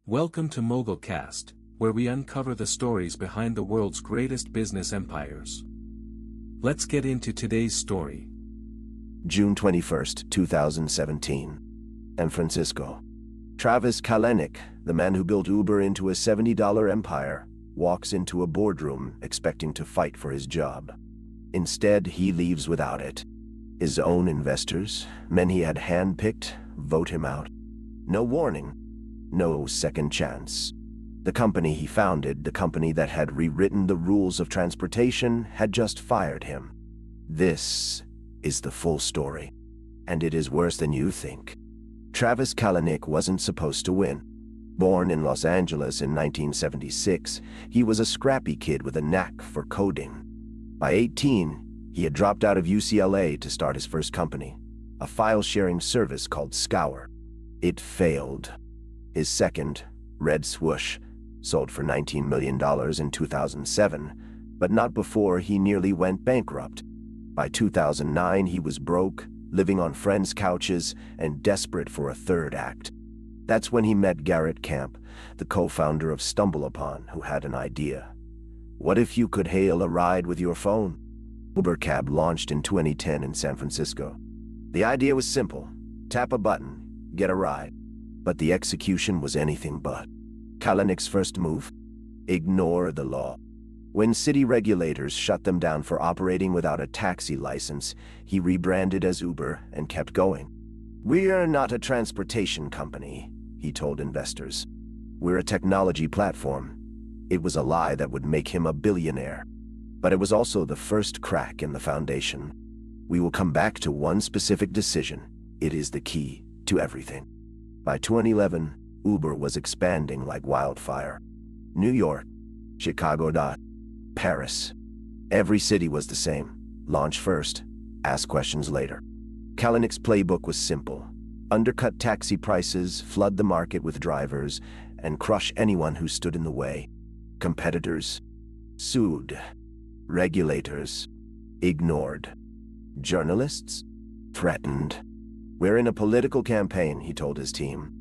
Welcome to MogulCast, where we uncover the stories behind the world's greatest business empires. Let's get into today's story. June 21st, 2017. San Francisco. Travis Kalanick, the man who built Uber into a $70 empire, walks into a boardroom expecting to fight for his job. Instead, he leaves without it. His own investors, men he had handpicked, vote him out. No warning. No second chance. The company he founded, the company that had rewritten the rules of transportation, had just fired him. This is the full story. And it is worse than you think. Travis Kalanick wasn't supposed to win. Born in Los Angeles in 1976, he was a scrappy kid with a knack for coding. By 18, he had dropped out of UCLA to start his first company, a file-sharing service called Scour. It failed. His second, Red Swoosh, sold for $19 million in 2007, but not before he nearly went bankrupt. By 2009, he was broke, living on friends' couches, and desperate for a third act. That's when he met Garrett Camp, the co-founder of StumbleUpon, who had an idea. What if you could hail a ride with your phone? Uber Cab launched in 2010 in San Francisco. The idea was simple. Tap a button, get a ride. But the execution was anything but. Kalanick's first move? Ignore the law. When city regulators shut them down for operating without a taxi license, he rebranded as Uber and kept going. "We're not a transportation company," he told investors. "We're a technology platform." It was a lie that would make him a billionaire. But it was also the first crack in the foundation. We will come back to one specific decision. It is the key to everything. By 2011, Uber was expanding like wildfire. New York, Chicago, Paris. Every city was the same. Launch first, ask questions later. Kalanick's playbook was simple. Undercut taxi prices, flood the market with drivers, and crush anyone who stood in the way. Competitors sued. Regulators ignored. Journalists threatened. "We're in a political campaign," he told his team.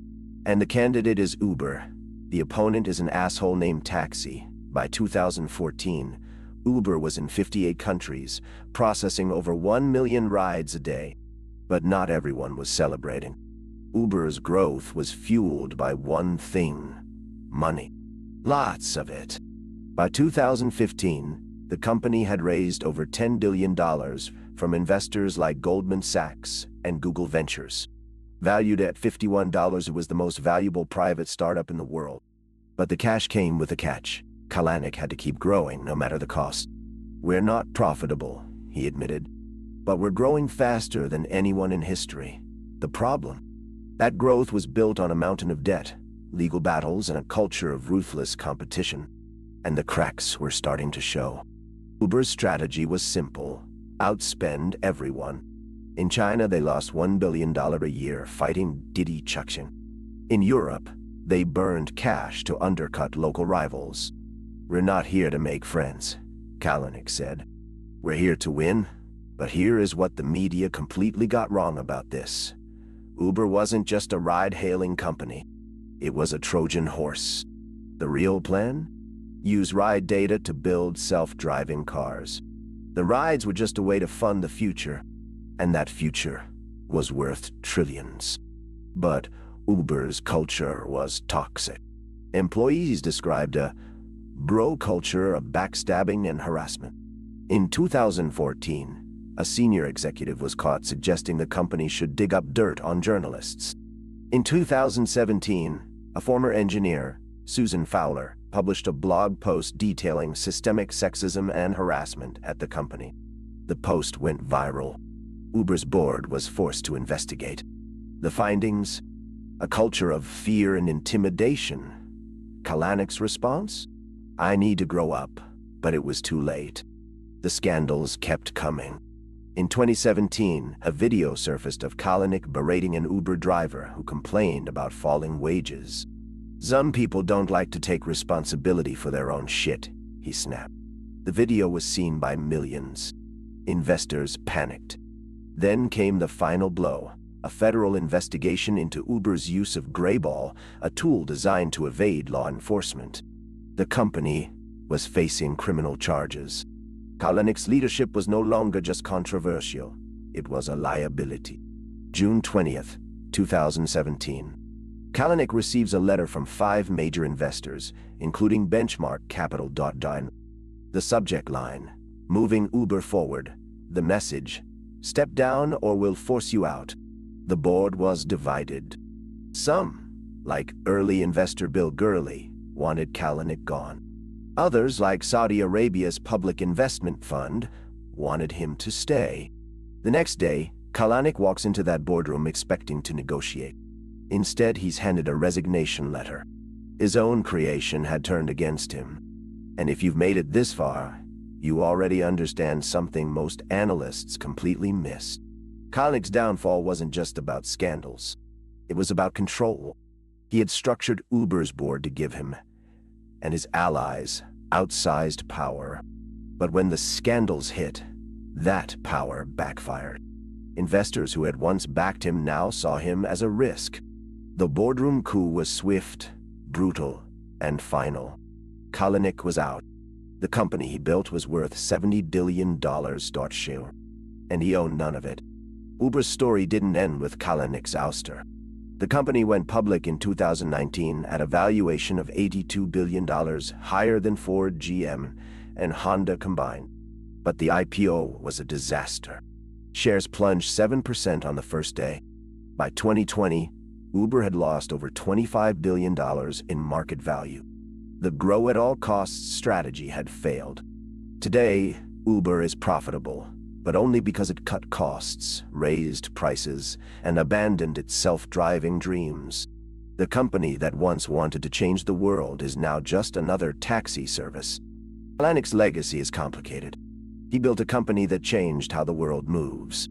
"And the candidate is Uber. The opponent is an asshole named Taxi." By 2014, Uber was in 58 countries, processing over 1 million rides a day. But not everyone was celebrating. Uber's growth was fueled by one thing: money. Lots of it. By 2015, the company had raised over $10 billion from investors like Goldman Sachs and Google Ventures. Valued at $51, it was the most valuable private startup in the world. But the cash came with a catch. Kalanick had to keep growing no matter the cost. "We're not profitable," he admitted, "but we're growing faster than anyone in history." The problem? That growth was built on a mountain of debt, legal battles, and a culture of ruthless competition. And the cracks were starting to show. Uber's strategy was simple: outspend everyone. In China, they lost $1 billion a year fighting Didi Chuxing. In Europe, they burned cash to undercut local rivals. "We're not here to make friends," Kalanick said. "We're here to win." But here is what the media completely got wrong about this. Uber wasn't just a ride-hailing company. It was a Trojan horse. The real plan? Use ride data to build self-driving cars. The rides were just a way to fund the future. And that future was worth trillions. But Uber's culture was toxic. Employees described a bro culture of backstabbing and harassment. In 2014, a senior executive was caught suggesting the company should dig up dirt on journalists. In 2017, a former engineer, Susan Fowler, published a blog post detailing systemic sexism and harassment at the company. The post went viral. Uber's board was forced to investigate. The findings? A culture of fear and intimidation. Kalanick's response? "I need to grow up," but it was too late. The scandals kept coming. In 2017, a video surfaced of Kalanick berating an Uber driver who complained about falling wages. "Some people don't like to take responsibility for their own shit," he snapped. The video was seen by millions. Investors panicked. Then came the final blow. a federal investigation into Uber's use of Greyball, a tool designed to evade law enforcement. The company was facing criminal charges. Kalanick's leadership was no longer just controversial, it was a liability. June 20th, 2017. Kalanick receives a letter from 5 major investors, including Benchmark Capital. The subject line, moving Uber forward. The message, step down or we'll force you out. The board was divided. Some, like early investor Bill Gurley, wanted Kalanick gone. Others, like Saudi Arabia's Public Investment Fund, wanted him to stay. The next day, Kalanick walks into that boardroom expecting to negotiate. Instead, he's handed a resignation letter. His own creation had turned against him. And if you've made it this far, you already understand something most analysts completely missed. Kalanick's downfall wasn't just about scandals. It was about control. He had structured Uber's board to give him, and his allies, outsized power. But when the scandals hit, that power backfired. Investors who had once backed him now saw him as a risk. The boardroom coup was swift, brutal, and final. Kalanick was out. The company he built was worth $70 billion share, and he owned none of it. Uber's story didn't end with Kalanick's ouster. The company went public in 2019 at a valuation of $82 billion, higher than Ford, GM, and Honda combined. But the IPO was a disaster. Shares plunged 7% on the first day. By 2020, Uber had lost over $25 billion in market value. The grow-at-all-costs strategy had failed. Today, Uber is profitable, but only because it cut costs, raised prices, and abandoned its self-driving dreams. The company that once wanted to change the world is now just another taxi service. Kalanick's legacy is complicated. He built a company that changed how the world moves.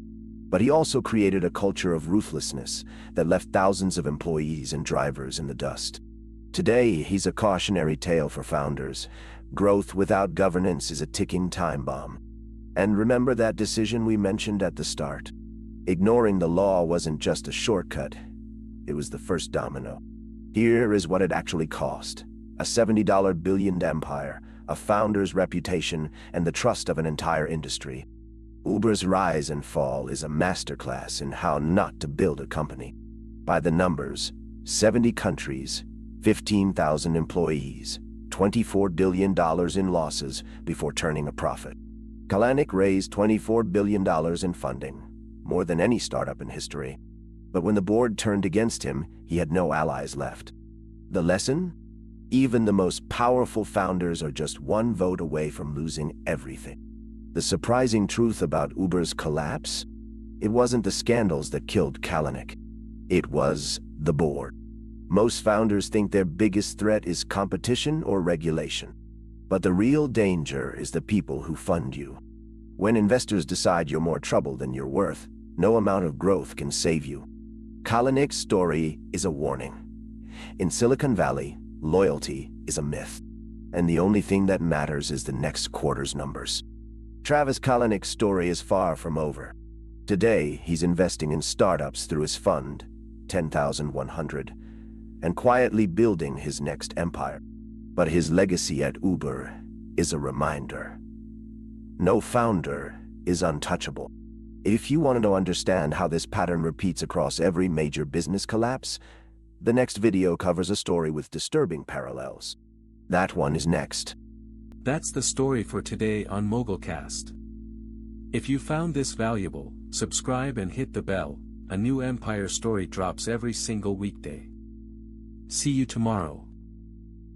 But he also created a culture of ruthlessness that left thousands of employees and drivers in the dust. Today, he's a cautionary tale for founders. Growth without governance is a ticking time bomb. And remember that decision we mentioned at the start? Ignoring the law wasn't just a shortcut. It was the first domino. Here is what it actually cost. A $70 billion empire, a founder's reputation, and the trust of an entire industry. Uber's rise and fall is a masterclass in how not to build a company. By the numbers, 70 countries, 15,000 employees, $24 billion in losses before turning a profit. Kalanick raised $24 billion in funding, more than any startup in history. But when the board turned against him, he had no allies left. The lesson? Even the most powerful founders are just one vote away from losing everything. The surprising truth about Uber's collapse? It wasn't the scandals that killed Kalanick. It was the board. Most founders think their biggest threat is competition or regulation. But the real danger is the people who fund you. When investors decide you're more trouble than you're worth, no amount of growth can save you. Kalanick's story is a warning. In Silicon Valley, loyalty is a myth. And the only thing that matters is the next quarter's numbers. Travis Kalanick's story is far from over. Today, he's investing in startups through his fund, 10,100, and quietly building his next empire. But his legacy at Uber is a reminder. No founder is untouchable. If you want to understand how this pattern repeats across every major business collapse, the next video covers a story with disturbing parallels. That one is next. That's the story for today on MogulCast. If you found this valuable, subscribe and hit the bell. A new empire story drops every single weekday. See you tomorrow.